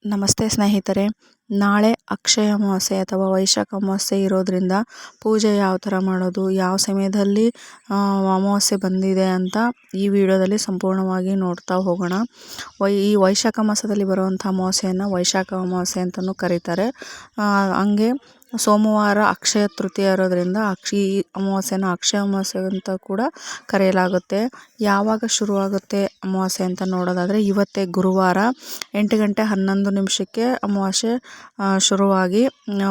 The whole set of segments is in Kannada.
ನಮಸ್ತೆ ಸ್ನೇಹಿತರೆ, ನಾಳೆ ಅಕ್ಷಯ ಅಮಾವಾಸ್ಯೆ ಅಥವಾ ವೈಶಾಖ ಅಮಾವಾಸ್ಯೆ ಇರೋದ್ರಿಂದ ಪೂಜೆ ಯಾವ ಥರ ಮಾಡೋದು, ಯಾವ ಸಮಯದಲ್ಲಿ ಅಮಾವಾಸ್ಯೆ ಬಂದಿದೆ ಅಂತ ಈ ವಿಡಿಯೋದಲ್ಲಿ ಸಂಪೂರ್ಣವಾಗಿ ನೋಡ್ತಾ ಹೋಗೋಣ. ಈ ವೈಶಾಖ ಮಾಸದಲ್ಲಿ ಬರುವಂಥ ಅಮಾವಾಸ್ಯೆಯನ್ನು ವೈಶಾಖ ಅಮಾವಾಸ್ಯೆ ಅಂತಲೂ ಕರೀತಾರೆ. ಹಂಗೆ ಸೋಮವಾರ ಅಕ್ಷಯ ತೃತೀಯ ಇರೋದ್ರಿಂದ ಈ ಅಮಾವಾಸ್ಯೆನ ಅಕ್ಷಯ ಅಮಾವಾಸ್ಯೆ ಅಂತ ಕೂಡ ಕರೆಯಲಾಗುತ್ತೆ. ಯಾವಾಗ ಶುರುವಾಗುತ್ತೆ ಅಮಾವಾಸ್ಯೆ ಅಂತ ನೋಡೋದಾದರೆ, ಇವತ್ತೇ ಗುರುವಾರ 8:11 ಅಮಾವಾಸ್ಯೆ ಶುರುವಾಗಿ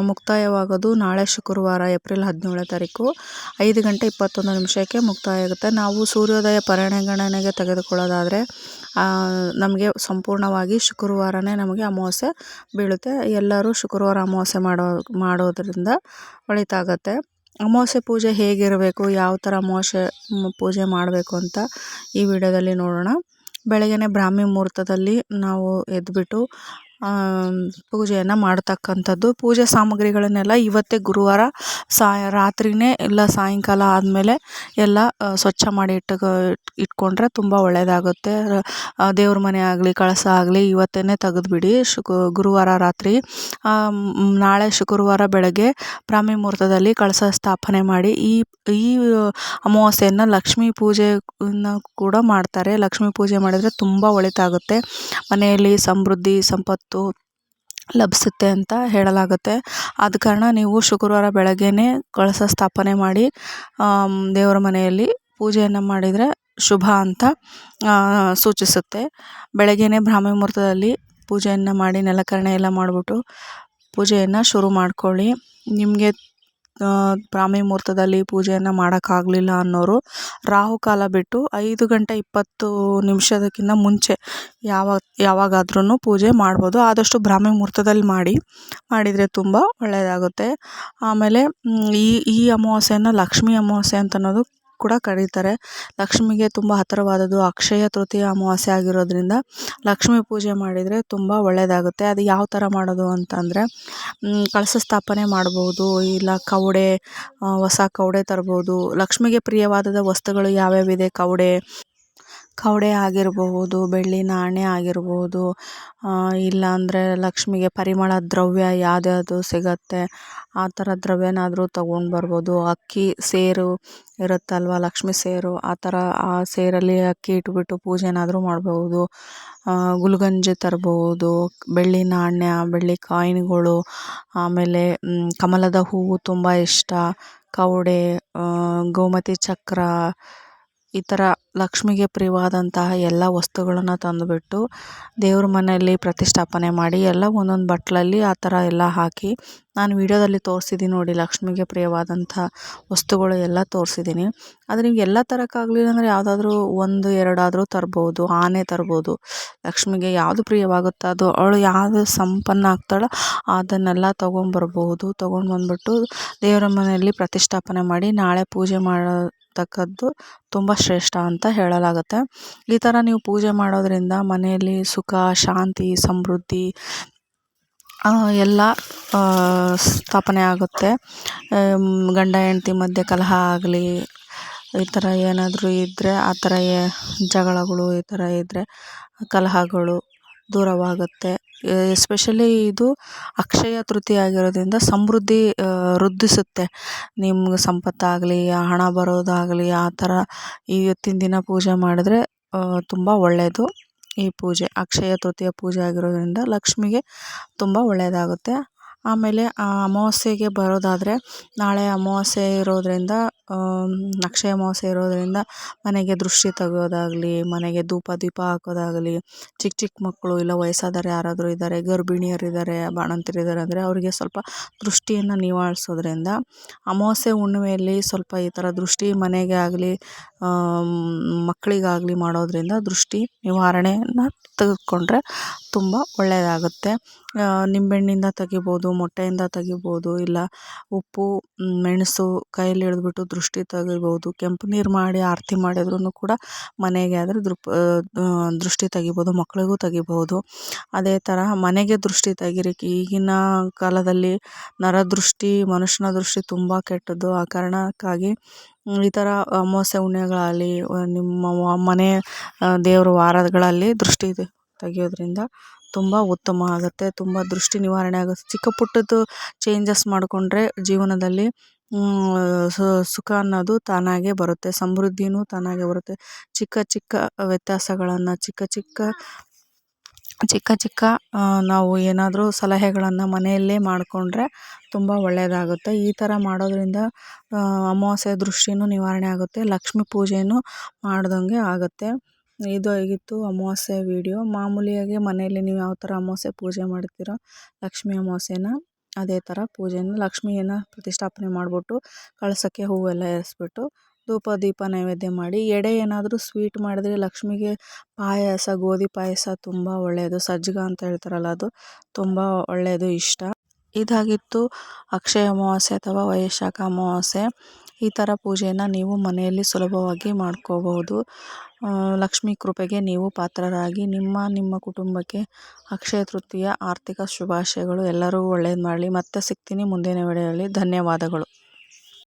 ಮುಕ್ತಾಯವಾಗೋದು ನಾಳೆ ಶುಕ್ರವಾರ ಏಪ್ರಿಲ್ 17ನೇ ತಾರೀಕು 5:21 ಮುಕ್ತಾಯ ಆಗುತ್ತೆ. ನಾವು ಸೂರ್ಯೋದಯ ಪರಿಗಣನೆಗೆ ತೆಗೆದುಕೊಳ್ಳೋದಾದರೆ ನಮಗೆ ಸಂಪೂರ್ಣವಾಗಿ ಶುಕ್ರವಾರನೇ ನಮಗೆ ಅಮಾವಾಸ್ಯೆ ಬೀಳುತ್ತೆ. ಎಲ್ಲರೂ ಶುಕ್ರವಾರ ಅಮಾವಾಸ್ಯೆ ಮಾಡೋದ್ರಿಂದ ಒಳಿತಾಗತ್ತೆ. ಅಮಾವಾಸ್ಯೆ ಪೂಜೆ ಹೇಗಿರಬೇಕು, ಯಾವ ಥರ ಅಮಾವಾಸ್ಯೆ ಪೂಜೆ ಮಾಡಬೇಕು ಅಂತ ಈ ವಿಡಿಯೋದಲ್ಲಿ ನೋಡೋಣ. ಬೆಳಗ್ಗೆನೆ ಬ್ರಾಹ್ಮಿ ಮುಹೂರ್ತದಲ್ಲಿ ನಾವು ಎದ್ದುಬಿಟ್ಟು ಪೂಜೆಯನ್ನು ಮಾಡ್ತಕ್ಕಂಥದ್ದು. ಪೂಜೆ ಸಾಮಗ್ರಿಗಳನ್ನೆಲ್ಲ ಇವತ್ತೇ ಗುರುವಾರ ರಾತ್ರಿಯೇ ಇಲ್ಲ ಸಾಯಂಕಾಲ ಆದಮೇಲೆ ಎಲ್ಲ ಸ್ವಚ್ಛ ಮಾಡಿ ಇಟ್ಕೊಂಡ್ರೆ ತುಂಬ ಒಳ್ಳೆಯದಾಗುತ್ತೆ. ದೇವ್ರ ಮನೆ ಆಗಲಿ ಕಳಸ ಆಗಲಿ ಇವತ್ತೇ ತೆಗೆದುಬಿಡಿ. ಗುರುವಾರ ರಾತ್ರಿ ನಾಳೆ ಶುಕ್ರವಾರ ಬೆಳಗ್ಗೆ ಬ್ರಾಹ್ಮಿ ಮುಹೂರ್ತದಲ್ಲಿ ಕಳಸ ಸ್ಥಾಪನೆ ಮಾಡಿ ಈ ಅಮಾವಾಸ್ಯೆಯನ್ನು ಲಕ್ಷ್ಮೀ ಪೂಜೆಯನ್ನು ಕೂಡ ಮಾಡ್ತಾರೆ. ಲಕ್ಷ್ಮೀ ಪೂಜೆ ಮಾಡಿದರೆ ತುಂಬ ಒಳಿತಾಗುತ್ತೆ. ಮನೆಯಲ್ಲಿ ಸಮೃದ್ಧಿ ಸಂಪತ್ತು ಲಭಿಸುತ್ತೆ ಅಂತ ಹೇಳಲಾಗುತ್ತೆ. ಆದ ಕಾರಣ ನೀವು ಶುಕ್ರವಾರ ಬೆಳಗ್ಗೆನೇ ಕಳಸ ಸ್ಥಾಪನೆ ಮಾಡಿ ದೇವರ ಮನೆಯಲ್ಲಿ ಪೂಜೆಯನ್ನು ಮಾಡಿದರೆ ಶುಭ ಅಂತ ಸೂಚಿಸುತ್ತೆ. ಬೆಳಗ್ಗೆನೇ ಬ್ರಾಹ್ಮಿ ಮುಹೂರ್ತದಲ್ಲಿ ಪೂಜೆಯನ್ನು ಮಾಡಿ ನೆಲಕರಣೆ ಎಲ್ಲ ಮಾಡಿಬಿಟ್ಟು ಪೂಜೆಯನ್ನು ಶುರು ಮಾಡ್ಕೊಳ್ಳಿ. ನಿಮಗೆ ಬ್ರಾಹ್ಮಿ ಮುಹೂರ್ತದಲ್ಲಿ ಪೂಜೆಯನ್ನು ಮಾಡೋಕ್ಕಾಗಲಿಲ್ಲ ಅನ್ನೋರು ರಾಹುಕಾಲ ಬಿಟ್ಟು 5:20 ಮುಂಚೆ ಯಾವಾಗಾದ್ರೂ ಪೂಜೆ ಮಾಡ್ಬೋದು. ಆದಷ್ಟು ಬ್ರಾಹ್ಮಿ ಮುಹೂರ್ತದಲ್ಲಿ ಮಾಡಿದರೆ ತುಂಬ ಒಳ್ಳೆಯದಾಗುತ್ತೆ. ಆಮೇಲೆ ಈ ಅಮಾವಾಸ್ಯೆಯನ್ನು ಲಕ್ಷ್ಮೀ ಅಮಾವಾಸ್ಯೆ ಅಂತ ಅನ್ನೋದು ಕೂಡ ಕರೀತಾರೆ. ಲಕ್ಷ್ಮಿಗೆ ತುಂಬ ಹತ್ತಿರವಾದದ್ದು ಅಕ್ಷಯ ತೃತೀಯ ಅಮಾವಾಸ್ಯೆ ಆಗಿರೋದ್ರಿಂದ ಲಕ್ಷ್ಮೀ ಪೂಜೆ ಮಾಡಿದರೆ ತುಂಬ ಒಳ್ಳೆಯದಾಗುತ್ತೆ. ಅದು ಯಾವ ಥರ ಮಾಡೋದು ಅಂತಂದರೆ, ಕಳಶ ಸ್ಥಾಪನೆ ಮಾಡ್ಬೋದು, ಇಲ್ಲ ಹೊಸ ಕವಡೆ ತರ್ಬೋದು. ಲಕ್ಷ್ಮಿಗೆ ಪ್ರಿಯವಾದ ವಸ್ತುಗಳು ಯಾವ್ಯಾವಿದೆ, ಕವಡೆ ಆಗಿರಬಹುದು, ಬೆಳ್ಳಿ ನಾಣ್ಯ ಆಗಿರ್ಬೋದು, ಇಲ್ಲಾಂದರೆ ಲಕ್ಷ್ಮಿಗೆ ಪರಿಮಳ ದ್ರವ್ಯ ಯಾವ್ದ್ಯಾವುದು ಸಿಗತ್ತೆ ಆ ಥರ ದ್ರವ್ಯನಾದರೂ ತೊಗೊಂಡು ಬರ್ಬೋದು. ಅಕ್ಕಿ ಸೇರು ಇರುತ್ತಲ್ವ, ಲಕ್ಷ್ಮಿ ಸೇರು, ಆ ಥರ ಆ ಸೇರಲ್ಲಿ ಅಕ್ಕಿ ಇಟ್ಬಿಟ್ಟು ಪೂಜೆನಾದರೂ ಮಾಡ್ಬೋದು. ಗುಲ್ಗಂಜಿ ತರ್ಬೋದು, ಬೆಳ್ಳಿ ನಾಣ್ಯ, ಬೆಳ್ಳಿ ಕಾಯಿನ್ಗಳು, ಆಮೇಲೆ ಕಮಲದ ಹೂವು ತುಂಬ ಇಷ್ಟ, ಕವಡೆ, ಗೋಮತಿ ಚಕ್ರ, ಈ ಥರ ಲಕ್ಷ್ಮಿಗೆ ಪ್ರಿಯವಾದಂತಹ ಎಲ್ಲ ವಸ್ತುಗಳನ್ನು ತಂದುಬಿಟ್ಟು ದೇವ್ರ ಮನೆಯಲ್ಲಿ ಪ್ರತಿಷ್ಠಾಪನೆ ಮಾಡಿ ಎಲ್ಲ ಒಂದೊಂದು ಬಟ್ಲಲ್ಲಿ ಆ ಥರ ಎಲ್ಲ ಹಾಕಿ, ನಾನು ವಿಡಿಯೋದಲ್ಲಿ ತೋರಿಸಿದ್ದೀನಿ ನೋಡಿ, ಲಕ್ಷ್ಮಿಗೆ ಪ್ರಿಯವಾದಂಥ ವಸ್ತುಗಳು ಎಲ್ಲ ತೋರಿಸಿದ್ದೀನಿ. ಆದರೆ ನೀವು ಎಲ್ಲ ತರೋಕ್ಕಾಗಲಿಲ್ಲ ಅಂದರೆ ಯಾವುದಾದ್ರೂ 1-2 ಆದರೂ ತರ್ಬೋದು. ಆನೆ ತರ್ಬೋದು. ಲಕ್ಷ್ಮಿಗೆ ಯಾವುದು ಪ್ರಿಯವಾಗುತ್ತೋ ಅದು, ಅವಳು ಯಾವುದು ಸಂಪನ್ನ ಆಗ್ತಾಳೋ ಅದನ್ನೆಲ್ಲ ತೊಗೊಂಬರ್ಬೋದು. ತೊಗೊಂಡು ಬಂದ್ಬಿಟ್ಟು ದೇವರ ಮನೆಯಲ್ಲಿ ಪ್ರತಿಷ್ಠಾಪನೆ ಮಾಡಿ ನಾಳೆ ಪೂಜೆ ಮಾಡತಕ್ಕದ್ದು ತುಂಬ ಶ್ರೇಷ್ಠ ಅಂತ ಹೇಳಲಾಗುತ್ತೆ. ಈ ಥರ ನೀವು ಪೂಜೆ ಮಾಡೋದ್ರಿಂದ ಮನೆಯಲ್ಲಿ ಸುಖ, ಶಾಂತಿ, ಸಮೃದ್ಧಿ ಎಲ್ಲ ಸ್ಥಾಪನೆ ಆಗುತ್ತೆ. ಗಂಡ ಹೆಂಡತಿ ಮಧ್ಯೆ ಕಲಹ ಆಗಲಿ, ಈ ಥರ ಏನಾದರೂ ಇದ್ದರೆ, ಆ ಥರ ಜಗಳಗಳು ಈ ಥರ ಇದ್ದರೆ ಕಲಹಗಳು ದೂರವಾಗುತ್ತೆ. ಎಸ್ಪೆಷಲಿ ಇದು ಅಕ್ಷಯ ತೃತೀಯ ಆಗಿರೋದ್ರಿಂದ ಸಮೃದ್ಧಿ ವೃದ್ಧಿಸುತ್ತೆ. ನಿಮ್ಗೆ ಸಂಪತ್ತಾಗಲಿ, ಹಣ ಬರೋದಾಗಲಿ, ಆ ಥರ ಇವತ್ತಿನ ದಿನ ಪೂಜೆ ಮಾಡಿದ್ರೆ ತುಂಬ ಒಳ್ಳೆಯದು. ಈ ಪೂಜೆ ಅಕ್ಷಯ ತೃತೀಯ ಪೂಜೆ ಆಗಿರೋದ್ರಿಂದ ಲಕ್ಷ್ಮಿಗೆ ತುಂಬ ಒಳ್ಳೆಯದಾಗುತ್ತೆ. ಆಮೇಲೆ ಅಮಾವಾಸ್ಯೆಗೆ ಬರೋದಾದರೆ, ನಾಳೆ ಅಮಾವಾಸ್ಯೆ ಇರೋದ್ರಿಂದ, ಅಕ್ಷಯ ಅಮಾವಾಸ್ಯೆ ಇರೋದ್ರಿಂದ ಮನೆಗೆ ದೃಷ್ಟಿ ತೆಗೆಯೋದಾಗಲಿ, ಮನೆಗೆ ಧೂಪ ದೀಪ ಹಾಕೋದಾಗಲಿ, ಚಿಕ್ಕ ಮಕ್ಕಳು ಇಲ್ಲ ವಯಸ್ಸಾದವರು ಯಾರಾದರೂ ಇದ್ದಾರೆ, ಗರ್ಭಿಣಿಯರಿದ್ದಾರೆ, ಬಾಣಂತಿರಿದ್ದಾರೆ ಅಂದರೆ ಅವರಿಗೆ ಸ್ವಲ್ಪ ದೃಷ್ಟಿಯನ್ನು ನಿವಾರಿಸೋದ್ರಿಂದ, ಅಮಾವಾಸ್ಯೆ ಹುಣ್ಣಿಮೆಯಲ್ಲಿ ಸ್ವಲ್ಪ ಈ ಥರ ದೃಷ್ಟಿ ಮನೆಗೆ ಆಗಲಿ ಮಕ್ಕಳಿಗಾಗಲಿ ಮಾಡೋದ್ರಿಂದ ದೃಷ್ಟಿ ನಿವಾರಣೆಯನ್ನು ತೆಗೆದುಕೊಂಡ್ರೆ ತುಂಬ ಒಳ್ಳೆಯದಾಗುತ್ತೆ. ನಿಂಬೆಹಣ್ಣಿಂದ ತೆಗಿಬೋದು, ಮೊಟ್ಟೆಯಿಂದ ತೆಗಿಬೋದು, ಇಲ್ಲ ಉಪ್ಪು ಮೆಣಸು ಕೈಯಲ್ಲಿ ಹಿಡಿದ್ಬಿಟ್ಟು ದೃಷ್ಟಿ ತೆಗಿಬೋದು. ಕೆಂಪು ನೀರು ಮಾಡಿ ಆರತಿ ಮಾಡಿದ್ರೂ ಕೂಡ ಮನೆಗೆ ಆದರೆ ದೃಷ್ಟಿ ತೆಗಿಬೋದು, ಮಕ್ಕಳಿಗೂ ತೆಗಿಬೋದು. ಅದೇ ಥರ ಮನೆಗೆ ದೃಷ್ಟಿ ತೆಗಿಲಿಕ್ಕೆ ಈಗಿನ ಕಾಲದಲ್ಲಿ ನರದೃಷ್ಟಿ, ಮನುಷ್ಯನ ದೃಷ್ಟಿ ತುಂಬ ಕೆಟ್ಟದ್ದು. ಆ ಕಾರಣಕ್ಕಾಗಿ ಈ ಥರ ಅಮಾವಾಸ್ಯೆ ಹುಣ್ಣಿಮೆಗಳಲ್ಲಿ ನಿಮ್ಮ ಮನೆ ದೇವ್ರ ವಾರಗಳಲ್ಲಿ ದೃಷ್ಟಿ ತೆಗೆಯೋದ್ರಿಂದ ತುಂಬ ಉತ್ತಮ ಆಗುತ್ತೆ. ತುಂಬ ದೃಷ್ಟಿ ನಿವಾರಣೆ ಆಗುತ್ತೆ. ಚಿಕ್ಕ ಪುಟ್ಟದ್ದು ಚೇಂಜಸ್ ಮಾಡಿಕೊಂಡ್ರೆ ಜೀವನದಲ್ಲಿ ಸುಖ ಅನ್ನೋದು ತಾನಾಗೇ ಬರುತ್ತೆ. ಸಮೃದ್ಧಿನೂ ತಾನಾಗೇ ಬರುತ್ತೆ. ಚಿಕ್ಕ ಚಿಕ್ಕ ವ್ಯತ್ಯಾಸಗಳನ್ನು ಚಿಕ್ಕ ಚಿಕ್ಕ ನಾವು ಏನಾದರೂ ಸಲಹೆಗಳನ್ನು ಮನೆಯಲ್ಲೇ ಮಾಡಿಕೊಂಡ್ರೆ ತುಂಬ ಒಳ್ಳೆಯದಾಗುತ್ತೆ. ಈ ಥರ ಮಾಡೋದ್ರಿಂದ ಅಮಾವಾಸ್ಯೆ ದೃಷ್ಟಿನೂ ನಿವಾರಣೆ ಆಗುತ್ತೆ. ಲಕ್ಷ್ಮೀ ಪೂಜೆನೂ ಮಾಡ್ದಂಗೆ ಆಗುತ್ತೆ. ಇದು ಆಗಿತ್ತು ಅಮಾವಾಸ್ಯೆ ವಿಡಿಯೋ. ಮಾಮೂಲಿಯಾಗಿ ಮನೆಯಲ್ಲಿ ನೀವು ಯಾವ ಥರ ಅಮಾವಾಸ್ಯೆ ಪೂಜೆ ಮಾಡ್ತೀರೋ ಲಕ್ಷ್ಮೀ ಅಮಾವಾಸ್ಯೆನ ಅದೇ ಥರ ಪೂಜೆನ ಲಕ್ಷ್ಮಿಯನ್ನು ಪ್ರತಿಷ್ಠಾಪನೆ ಮಾಡಿಬಿಟ್ಟು ಕಳಸಕ್ಕೆ ಹೂವೆಲ್ಲ ಏರಿಸ್ಬಿಟ್ಟು ಧೂಪ ದೀಪ ನೈವೇದ್ಯ ಮಾಡಿ ಎಡೆ ಏನಾದರೂ ಸ್ವೀಟ್ ಮಾಡಿದ್ರೆ ಲಕ್ಷ್ಮಿಗೆ ಪಾಯಸ, ಗೋಧಿ ಪಾಯಸ ತುಂಬ ಒಳ್ಳೆಯದು. ಸಜ್ಜಗ ಅಂತ ಹೇಳ್ತಾರಲ್ಲ, ಅದು ತುಂಬ ಒಳ್ಳೆಯದು, ಇಷ್ಟ. ಇದಾಗಿತ್ತು ಅಕ್ಷಯ ಅಮಾವಾಸ್ಯೆ ಅಥವಾ ವೈಶಾಖ ಅಮಾವಾಸ್ಯೆ. ಈ ಥರ ಪೂಜೆಯನ್ನು ನೀವು ಮನೆಯಲ್ಲಿ ಸುಲಭವಾಗಿ ಮಾಡ್ಕೋಬಹುದು. ಲಕ್ಷ್ಮೀ ಕೃಪೆಗೆ ನೀವು ಪಾತ್ರರಾಗಿ ನಿಮ್ಮ ಕುಟುಂಬಕ್ಕೆ ಅಕ್ಷಯ ತೃತೀಯ ಆರ್ಥಿಕ ಶುಭಾಶಯಗಳು. ಎಲ್ಲರಿಗೂ ಒಳ್ಳೇದು ಮಾಡಲಿ. ಮತ್ತೆ ಸಿಗ್ತೀನಿ ಮುಂದಿನ ವಿಡಿಯೋದಲ್ಲಿ. ಧನ್ಯವಾದಗಳು.